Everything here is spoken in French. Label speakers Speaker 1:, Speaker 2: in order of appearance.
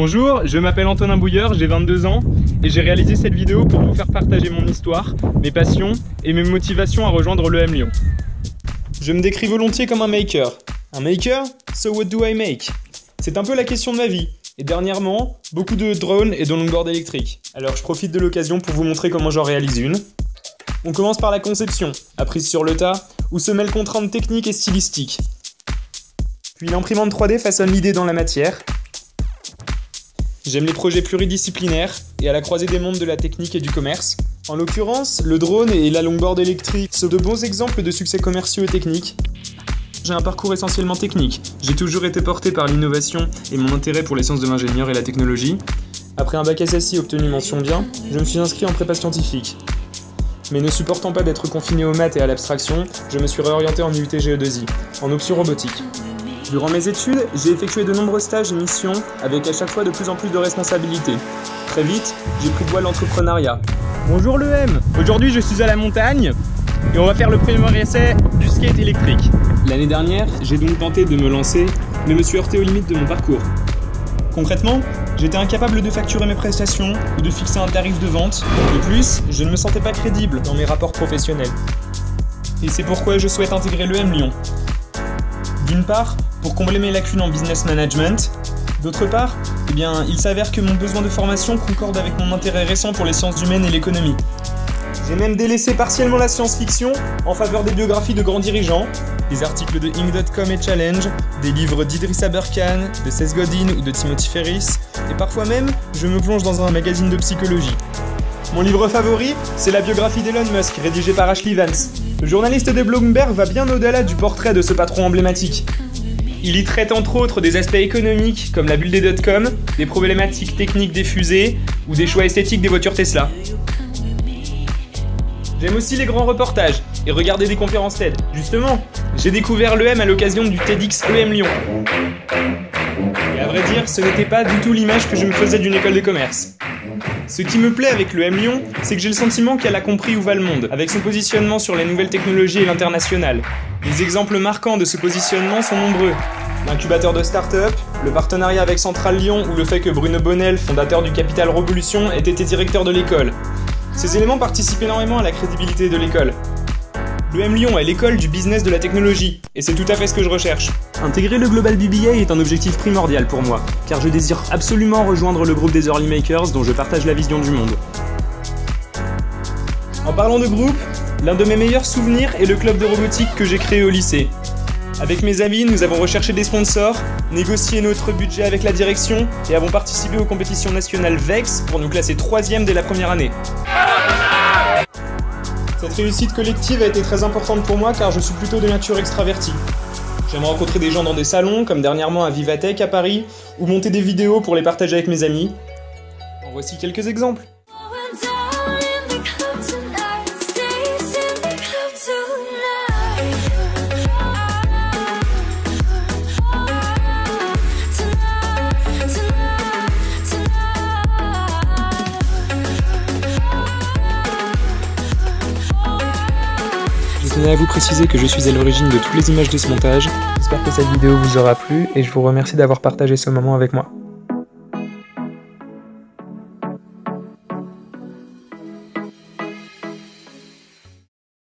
Speaker 1: Bonjour, je m'appelle Antonin Bouilleur, j'ai 22 ans et j'ai réalisé cette vidéo pour vous faire partager mon histoire, mes passions et mes motivations à rejoindre l'EM Lyon. Je me décris volontiers comme un maker. Un maker? So what do I make? C'est un peu la question de ma vie. Et dernièrement, beaucoup de drones et de longboards électriques. Alors je profite de l'occasion pour vous montrer comment j'en réalise une. On commence par la conception, apprise sur le tas, où se mêlent contraintes techniques et stylistiques. Puis l'imprimante 3D façonne l'idée dans la matière. J'aime les projets pluridisciplinaires et à la croisée des mondes de la technique et du commerce. En l'occurrence, le drone et la longboard électrique sont de bons exemples de succès commerciaux et techniques. J'ai un parcours essentiellement technique. J'ai toujours été porté par l'innovation et mon intérêt pour les sciences de l'ingénieur et la technologie. Après un bac SSI obtenu mention bien, je me suis inscrit en prépa scientifique. Mais ne supportant pas d'être confiné aux maths et à l'abstraction, je me suis réorienté en IUT GE2I, en option robotique. Durant mes études, j'ai effectué de nombreux stages et missions avec à chaque fois de plus en plus de responsabilités. Très vite, j'ai pris goût à l'entrepreneuriat. Bonjour l'EM! Aujourd'hui je suis à la montagne et on va faire le premier essai du skate électrique. L'année dernière, j'ai donc tenté de me lancer, mais me suis heurté aux limites de mon parcours. Concrètement, j'étais incapable de facturer mes prestations ou de fixer un tarif de vente. De plus, je ne me sentais pas crédible dans mes rapports professionnels. Et c'est pourquoi je souhaite intégrer l'EM Lyon. D'une part, pour combler mes lacunes en business management. D'autre part, il s'avère que mon besoin de formation concorde avec mon intérêt récent pour les sciences humaines et l'économie. J'ai même délaissé partiellement la science-fiction en faveur des biographies de grands dirigeants, des articles de Inc.com et Challenge, des livres d'Idriss Aberkan, de Seth Godin ou de Timothy Ferriss, et parfois même, je me plonge dans un magazine de psychologie. Mon livre favori, c'est la biographie d'Elon Musk, rédigée par Ashley Vance. Le journaliste de Bloomberg va bien au-delà du portrait de ce patron emblématique. Il y traite entre autres des aspects économiques comme la bulle des dot-com, des problématiques techniques des fusées ou des choix esthétiques des voitures Tesla. J'aime aussi les grands reportages et regarder des conférences TED. Justement, j'ai découvert l'EM à l'occasion du TEDx EM Lyon. Et à vrai dire, ce n'était pas du tout l'image que je me faisais d'une école de commerce. Ce qui me plaît avec l'EM Lyon, c'est que j'ai le sentiment qu'elle a compris où va le monde, avec son positionnement sur les nouvelles technologies et l'international. Les exemples marquants de ce positionnement sont nombreux. L'incubateur de start-up, le partenariat avec Centrale Lyon ou le fait que Bruno Bonnel, fondateur du Capital Revolution, ait été directeur de l'école. Ces éléments participent énormément à la crédibilité de l'école. L'EM Lyon est l'école du business de la technologie, et c'est tout à fait ce que je recherche. Intégrer le Global BBA est un objectif primordial pour moi, car je désire absolument rejoindre le groupe des Early Makers dont je partage la vision du monde. En parlant de groupe, l'un de mes meilleurs souvenirs est le club de robotique que j'ai créé au lycée. Avec mes amis, nous avons recherché des sponsors, négocié notre budget avec la direction et avons participé aux compétitions nationales VEX pour nous classer 3e dès la première année. Cette réussite collective a été très importante pour moi car je suis plutôt de nature extravertie. J'aime rencontrer des gens dans des salons, comme dernièrement à Vivatech à Paris, ou monter des vidéos pour les partager avec mes amis. En voici quelques exemples. Je tenais à vous préciser que je suis à l'origine de toutes les images de ce montage. J'espère que cette vidéo vous aura plu et je vous remercie d'avoir partagé ce moment avec moi.